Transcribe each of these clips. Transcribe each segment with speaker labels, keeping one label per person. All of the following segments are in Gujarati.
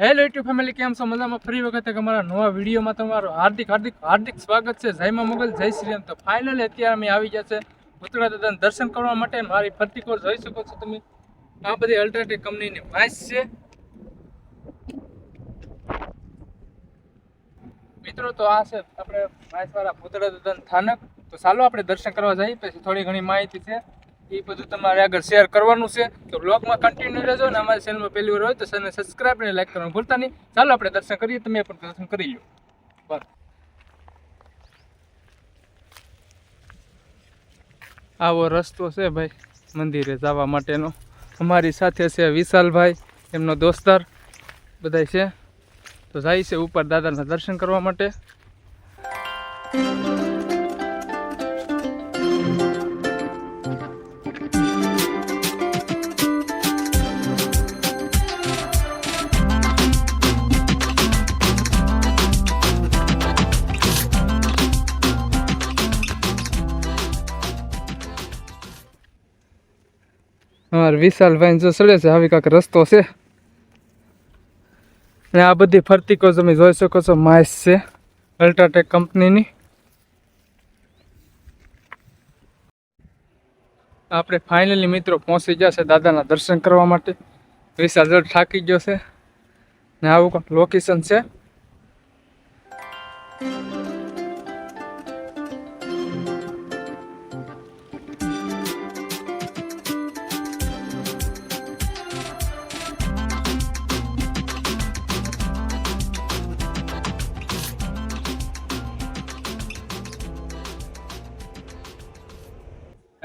Speaker 1: હેલો યુટ્યુબ ફેમિલી, કેમ છો? મજામાં? ફરી વખત અમારા નવા વિડીયોમાં તમારું હાર્દિક હાર્દિક હાર્દિક સ્વાગત છે. જય માં મોગલ, જય શ્રી રામ. તો ફાઇનલી અત્યારે અમે આવી ગયા છે ભૂતળા દાદાના દર્શન કરવા માટે. મારી ફરતી કોર જોઈ શકો છો તમે. આ બધી અલ્ટ્રાટેક કંપનીની વાઇસ છે મિત્રો. તો આ છે આપણે વાઇસવાળા ભૂતળા દાદાનું સ્થાનક. તો ચાલો આપણે દર્શન કરવા જઈએ. પછી થોડી ઘણી માહિતી છે એ બધું તમારે આગળ શેર કરવાનું છે. તો બ્લોગમાં કન્ટિન્યુ રહેજો ને અમારી ચેનલમાં પહેલી વાર હોય તો ચેનલ સબસ્ક્રાઈબ અને લાઈક કરવાનું ભૂલતા નહીં. ચાલો આપણે દર્શન કરીએ, તમે પણ દર્શન કરી લો. બસ આવો રસ્તો છે ભાઈ મંદિરે જવા માટેનો. અમારી સાથે છે વિશાલભાઈ, એમનો દોસ્તાર બધા છે. તો જાય છે ઉપર દાદાના દર્શન કરવા માટે. અમારે વિશાલભાઈ જો ચડે છે, આવી કાંક રસ્તો છે. અને આ બધી ફરતી કો તમે જોઈ શકો છો માઇસ છે અલ્ટ્રાટેક કંપનીની. આપણે ફાઇનલી મિત્રો પહોંચી ગયા છે દાદાના દર્શન કરવા માટે. વિશાલ જો થાકી ગયો છે ને આવું કંઈક લોકેશન છે.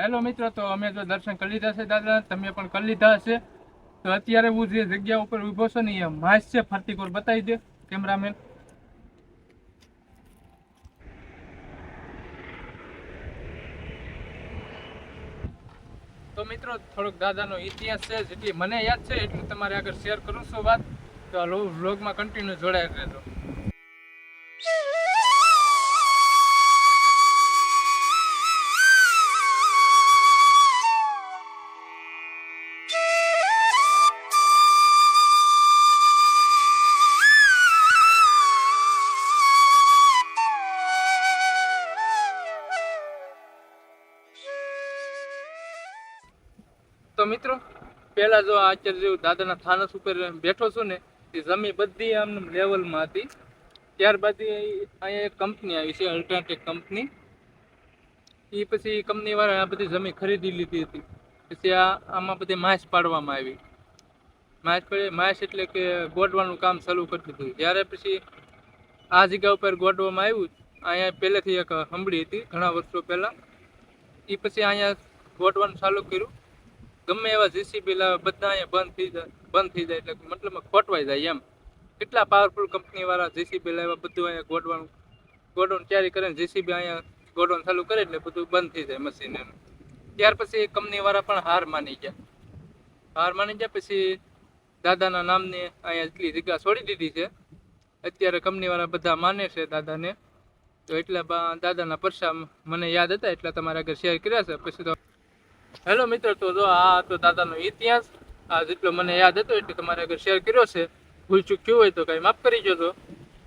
Speaker 1: હેલો મિત્રો, તો અમે જો દર્શન કરી લીધા છે દાદા, તમે પણ કરી લીધા હશે. તો અત્યારે હું જે જગ્યા ઉપર ઊભો છું ને એ માસ છે. ફરતી કોર બતાવી દે કેમેરામેન. તો મિત્રો થોડોક દાદાનો ઇતિહાસ છે, જેટલી મને યાદ છે એટલું તમારે આગળ શેર કરું છું વાત. તો વ્લોગમાં કન્ટિન્યુ જોડાયા રહેજો. તો મિત્રો પહેલાં જો અત્યારે જેવું દાદાના થાનસ ઉપર બેઠો છું ને, એ જમીન બધી આમ લેવલમાં હતી. ત્યારબાદ અહીંયા એક કંપની આવી છે અલ્ટ્રાટેક કંપની. એ પછી કંપનીવાળા આ બધી જમીન ખરીદી લીધી હતી. પછી આમાં બધી માસ પાડવામાં આવી. માસ એટલે કે ગોડવાનું કામ ચાલુ કરી દીધું. જ્યારે પછી આ જગ્યા ઉપર ગોડવામાં આવ્યું, અહીંયા પહેલેથી એક હંબળી હતી ઘણા વર્ષો પહેલાં. એ પછી અહીંયા ગોડવાનું ચાલુ કર્યું. ગમે એવા જીસીબી લાવે બધા અહીંયા બંધ થઈ જાય એટલે મતલબમાં ખોટવાઈ જાય એમ. કેટલા પાવરફુલ કંપનીવાળા જીસીબી લાવ્યા, બધું અહીંયા ગોડાઉન તૈયારી કરે. જીસીબી અહીંયા ગોડાઉન ચાલુ કરે એટલે બધું બંધ થઈ જાય મશીન એનું. ત્યાર પછી કંપનીવાળા પણ હાર માની ગયા. પછી દાદાના નામની અહીંયા એટલી જગ્યા છોડી દીધી છે. અત્યારે કંપનીવાળા બધા માને છે દાદાને. તો એટલા દાદાના પરસા મને યાદ હતા એટલા તમારે આગળ શેર કર્યા છે. પછી તો હેલો મિત્રો, તો જો આ તો દાદાનો ઇતિહાસ. આ જેટલો મને યાદ હતો એટલે તમારે આગળ શેર કર્યો છે. ભૂલચૂક થયું હોય તો કંઈ માફ કરી જજો.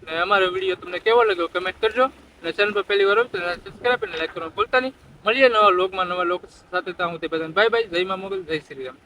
Speaker 1: અને અમારો વિડીયો તમને કેવો લાગ્યો કમેન્ટ કરજો. અને ચેનલ પર પહેલી વાર હોય તો સબસ્ક્રાઈબ અને લાઈક કરવાનું ભૂલતા નહીં. મળીએ નવા લોકમાં નવા લોકો સાથે. ત્યાં હું તે બધાને બાય બાય. જય માં મોગલ, જય શ્રી રામ.